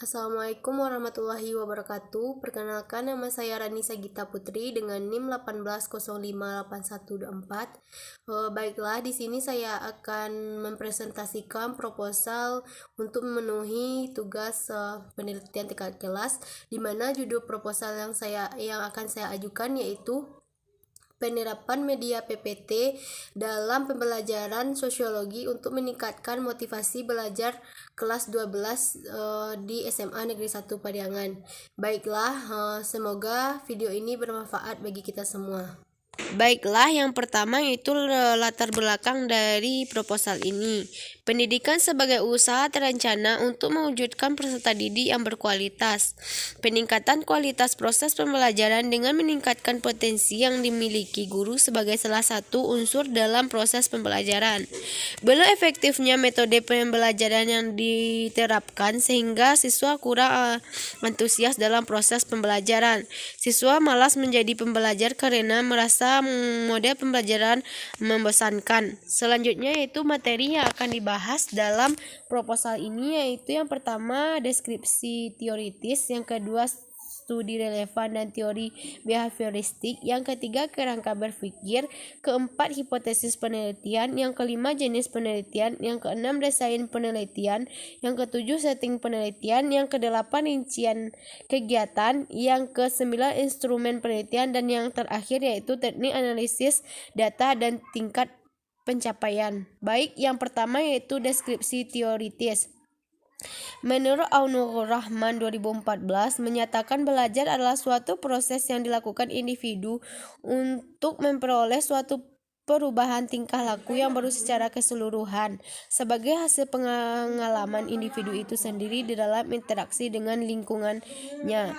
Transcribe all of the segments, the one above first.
Assalamualaikum warahmatullahi wabarakatuh. Perkenalkan, nama saya Ranisa Gita Putri dengan NIM 18058124. Baiklah, di sini saya akan mempresentasikan proposal untuk memenuhi tugas penelitian tingkat kelas, di mana judul proposal yang akan saya ajukan yaitu penerapan media PPT dalam pembelajaran sosiologi untuk meningkatkan motivasi belajar kelas 12 di SMA Negeri 1 Pariangan. Baiklah, semoga video ini bermanfaat bagi kita semua. Baiklah, yang pertama yaitu latar belakang dari proposal ini. Pendidikan sebagai usaha terencana untuk mewujudkan peserta didik yang berkualitas. Peningkatan kualitas proses pembelajaran dengan meningkatkan potensi yang dimiliki guru sebagai salah satu unsur dalam proses pembelajaran. Belum efektifnya metode pembelajaran yang diterapkan sehingga siswa kurang antusias dalam proses pembelajaran. Siswa malas menjadi pembelajar karena merasa model pembelajaran membosankan. Selanjutnya yaitu materi yang akan dibahas dalam proposal ini, yaitu yang pertama deskripsi teoritis, yang kedua studi relevan dan teori behavioristik, yang ketiga kerangka berpikir, keempat hipotesis penelitian, yang kelima jenis penelitian, yang keenam desain penelitian, yang ketujuh setting penelitian, yang kedelapan rincian kegiatan, yang kesembilan instrumen penelitian, dan yang terakhir yaitu teknik analisis data dan tingkat pencapaian. Baik, yang pertama yaitu deskripsi teoritis. Menurut Aunur Rahman 2014 menyatakan belajar adalah suatu proses yang dilakukan individu untuk memperoleh suatu perubahan tingkah laku yang baru secara keseluruhan sebagai hasil pengalaman individu itu sendiri di dalam interaksi dengan lingkungannya.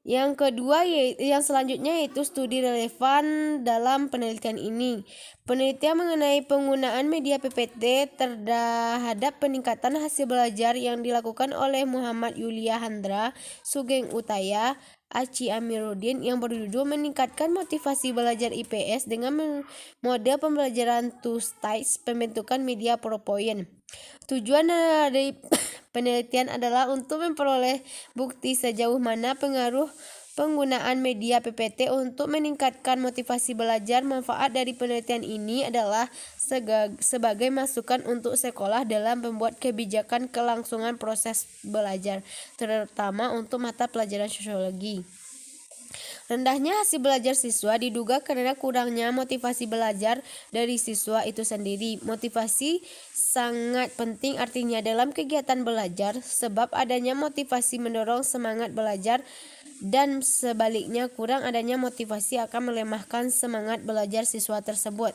Yang kedua, yang selanjutnya yaitu studi relevan dalam penelitian ini. Penelitian mengenai penggunaan media PPT terhadap peningkatan hasil belajar yang dilakukan oleh Muhammad Yulia Handra, Sugeng Utaya, Aci Amiruddin, yang berjudul meningkatkan motivasi belajar IPS dengan model pembelajaran two stage pembentukan media PowerPoint. Tujuan dari penelitian adalah untuk memperoleh bukti sejauh mana pengaruh penggunaan media PPT untuk meningkatkan motivasi belajar. Manfaat dari penelitian ini adalah sebagai masukan untuk sekolah dalam membuat kebijakan kelangsungan proses belajar, terutama untuk mata pelajaran sosiologi. Rendahnya hasil belajar siswa diduga karena kurangnya motivasi belajar dari siswa itu sendiri. Motivasi sangat penting artinya dalam kegiatan belajar, sebab adanya motivasi mendorong semangat belajar dan sebaliknya kurang adanya motivasi akan melemahkan semangat belajar siswa tersebut.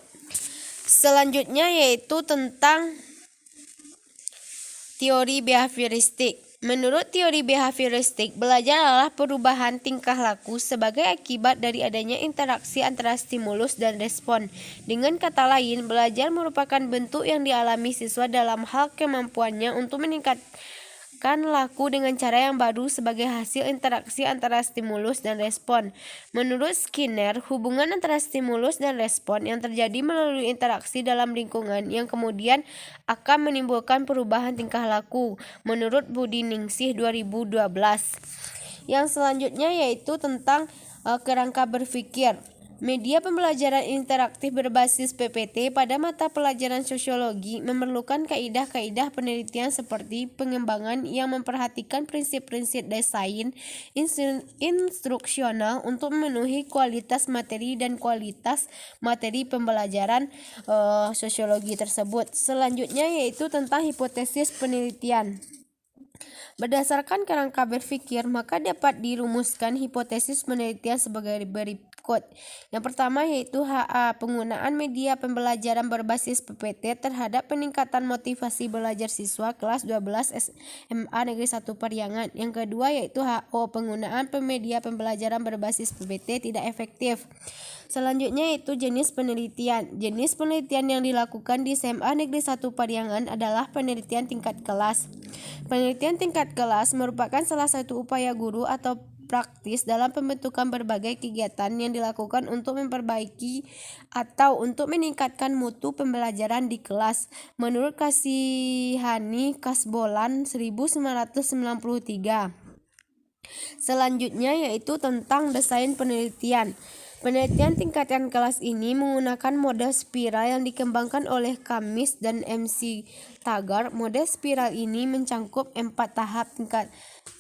Selanjutnya yaitu tentang teori behavioristik. Menurut teori behavioristik, belajar adalah perubahan tingkah laku sebagai akibat dari adanya interaksi antara stimulus dan respon. Dengan kata lain, belajar merupakan bentuk yang dialami siswa dalam hal kemampuannya untuk meningkatkan laku dengan cara yang baru sebagai hasil interaksi antara stimulus dan respon. Menurut Skinner, hubungan antara stimulus dan respon yang terjadi melalui interaksi dalam lingkungan yang kemudian akan menimbulkan perubahan tingkah laku. Menurut Budi Ningsih 2012. Yang selanjutnya yaitu tentang kerangka berpikir. Media pembelajaran interaktif berbasis PPT pada mata pelajaran sosiologi memerlukan kaidah-kaidah penelitian seperti pengembangan yang memperhatikan prinsip-prinsip desain instruksional untuk memenuhi kualitas materi dan kualitas materi pembelajaran sosiologi tersebut. Selanjutnya yaitu tentang hipotesis penelitian. Berdasarkan kerangka berpikir, maka dapat dirumuskan hipotesis penelitian sebagai berikut. Yang pertama yaitu HA, penggunaan media pembelajaran berbasis PPT terhadap peningkatan motivasi belajar siswa kelas 12 SMA Negeri 1 Pariangan. Yang kedua yaitu HO, penggunaan media pembelajaran berbasis PPT tidak efektif. Selanjutnya yaitu jenis penelitian. Jenis penelitian yang dilakukan di SMA Negeri 1 Pariangan adalah penelitian tingkat kelas. Penelitian tingkat kelas merupakan salah satu upaya guru atau praktis dalam pembentukan berbagai kegiatan yang dilakukan untuk memperbaiki atau untuk meningkatkan mutu pembelajaran di kelas. Menurut Kasihani Kasbolan 1993. Selanjutnya yaitu tentang desain penelitian. Penelitian tingkatan kelas ini menggunakan model spiral yang dikembangkan oleh Kamis dan MC Taggart. Model spiral ini mencangkup 4 tahap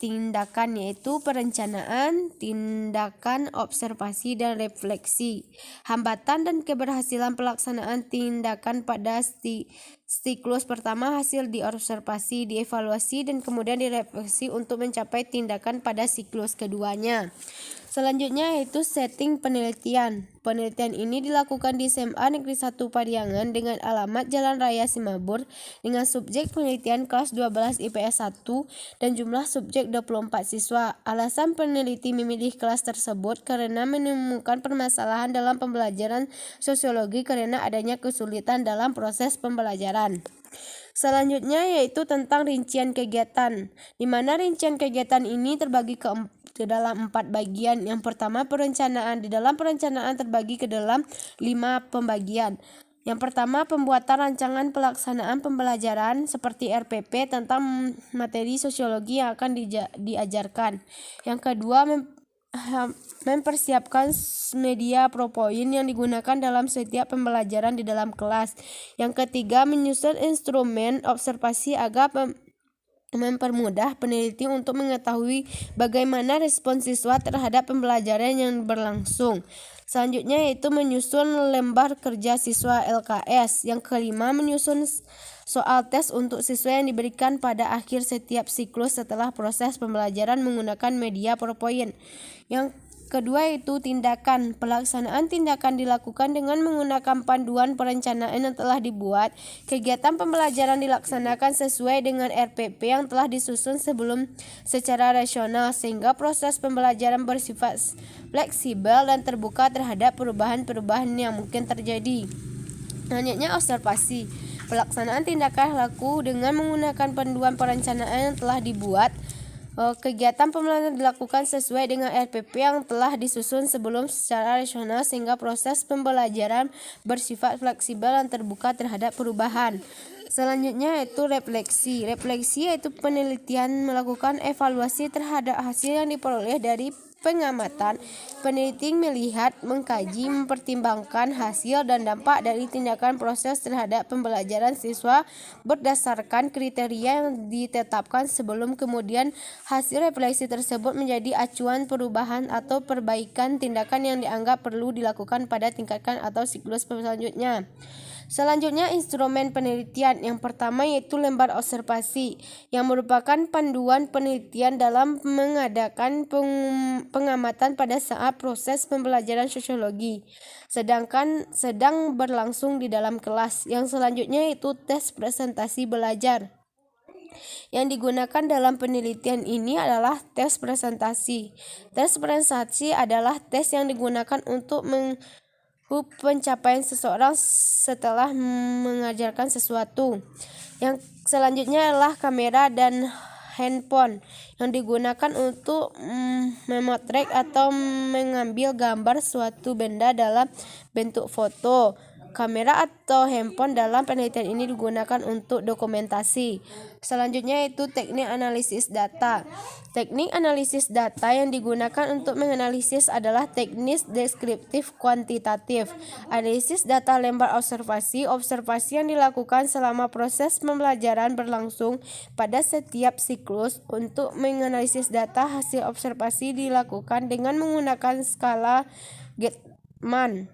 tindakan, yaitu perencanaan, tindakan, observasi, dan refleksi. Hambatan dan keberhasilan pelaksanaan tindakan pada siklus pertama hasil diobservasi, dievaluasi, dan kemudian direfleksi untuk mencapai tindakan pada siklus keduanya. Selanjutnya yaitu setting penelitian. Penelitian ini dilakukan di SMA Negeri 1 Pariangan dengan alamat Jalan Raya Simabur dengan subjek penelitian kelas 12 IPS 1 dan jumlah subjek 24 siswa. Alasan peneliti memilih kelas tersebut karena menemukan permasalahan dalam pembelajaran sosiologi karena adanya kesulitan dalam proses pembelajaran. Selanjutnya yaitu tentang rincian kegiatan, di mana rincian kegiatan ini terbagi ke dalam 4 bagian. Yang pertama perencanaan. Di dalam perencanaan terbagi ke dalam 5 pembagian. Yang pertama pembuatan rancangan pelaksanaan pembelajaran seperti RPP tentang materi sosiologi yang akan diajarkan. Yang kedua mempersiapkan media PowerPoint yang digunakan dalam setiap pembelajaran di dalam kelas. Yang ketiga menyusun instrumen observasi agar mempermudah peneliti untuk mengetahui bagaimana respon siswa terhadap pembelajaran yang berlangsung. Selanjutnya yaitu menyusun lembar kerja siswa LKS. Yang kelima menyusun soal tes untuk siswa yang diberikan pada akhir setiap siklus setelah proses pembelajaran menggunakan media PowerPoint. Yang kedua itu tindakan. Pelaksanaan tindakan dilakukan dengan menggunakan panduan perencanaan yang telah dibuat. Kegiatan pembelajaran dilaksanakan sesuai dengan RPP yang telah disusun sebelum secara rasional sehingga proses pembelajaran bersifat fleksibel dan terbuka terhadap perubahan-perubahan yang mungkin terjadi. Selanjutnya observasi. Pelaksanaan tindakan laku dengan menggunakan panduan perencanaan yang telah dibuat. Kegiatan pembelajaran dilakukan sesuai dengan RPP yang telah disusun sebelum secara rasional sehingga proses pembelajaran bersifat fleksibel dan terbuka terhadap perubahan. Selanjutnya yaitu refleksi. Refleksi yaitu penelitian melakukan evaluasi terhadap hasil yang diperoleh dari pengamatan. Peneliti melihat, mengkaji, mempertimbangkan hasil dan dampak dari tindakan proses terhadap pembelajaran siswa berdasarkan kriteria yang ditetapkan sebelum, kemudian hasil refleksi tersebut menjadi acuan perubahan atau perbaikan tindakan yang dianggap perlu dilakukan pada tingkatan atau siklus selanjutnya. Selanjutnya instrumen penelitian. Yang pertama yaitu lembar observasi yang merupakan panduan penelitian dalam mengadakan pengamatan pada saat proses pembelajaran sosiologi sedang berlangsung di dalam kelas. Yang selanjutnya yaitu tes presentasi belajar. Yang digunakan dalam penelitian ini adalah tes presentasi. Tes presentasi adalah tes yang digunakan untuk pencapaian seseorang setelah mengajarkan sesuatu. Yang selanjutnya adalah kamera dan handphone yang digunakan untuk memotret atau mengambil gambar suatu benda dalam bentuk foto. Kamera atau handphone dalam penelitian ini digunakan untuk dokumentasi. Selanjutnya yaitu teknik analisis data. Teknik analisis data yang digunakan untuk menganalisis adalah teknik deskriptif kuantitatif. Analisis data lembar observasi. Observasi yang dilakukan selama proses pembelajaran berlangsung pada setiap siklus. Untuk menganalisis data hasil observasi dilakukan dengan menggunakan skala Gettman,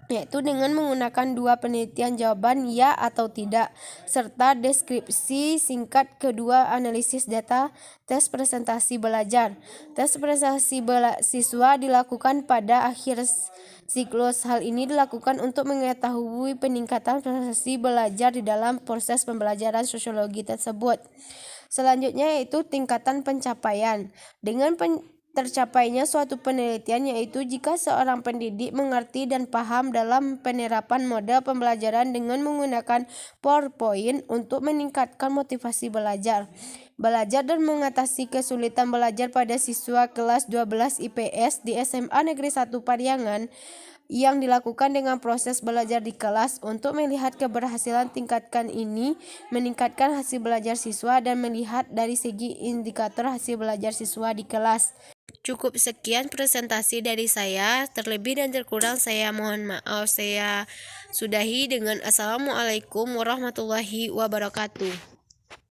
yaitu dengan menggunakan 2 penelitian jawaban ya atau tidak serta deskripsi singkat. Kedua analisis data. Tes presentasi belajar. Tes presentasi siswa dilakukan pada akhir siklus. Hal ini dilakukan untuk mengetahui peningkatan prestasi belajar di dalam proses pembelajaran sosiologi tersebut. Selanjutnya yaitu tingkatan pencapaian. Dengan tercapainya suatu penelitian yaitu jika seorang pendidik mengerti dan paham dalam penerapan model pembelajaran dengan menggunakan PowerPoint untuk meningkatkan motivasi belajar. belajar dan mengatasi kesulitan belajar pada siswa kelas 12 IPS di SMA Negeri 1 Pariangan yang dilakukan dengan proses belajar di kelas. Untuk melihat keberhasilan tingkatkan ini, meningkatkan hasil belajar siswa dan melihat dari segi indikator hasil belajar siswa di kelas. Cukup sekian presentasi dari saya, terlebih dan terkurang saya mohon maaf. Saya sudahi dengan Assalamualaikum warahmatullahi wabarakatuh.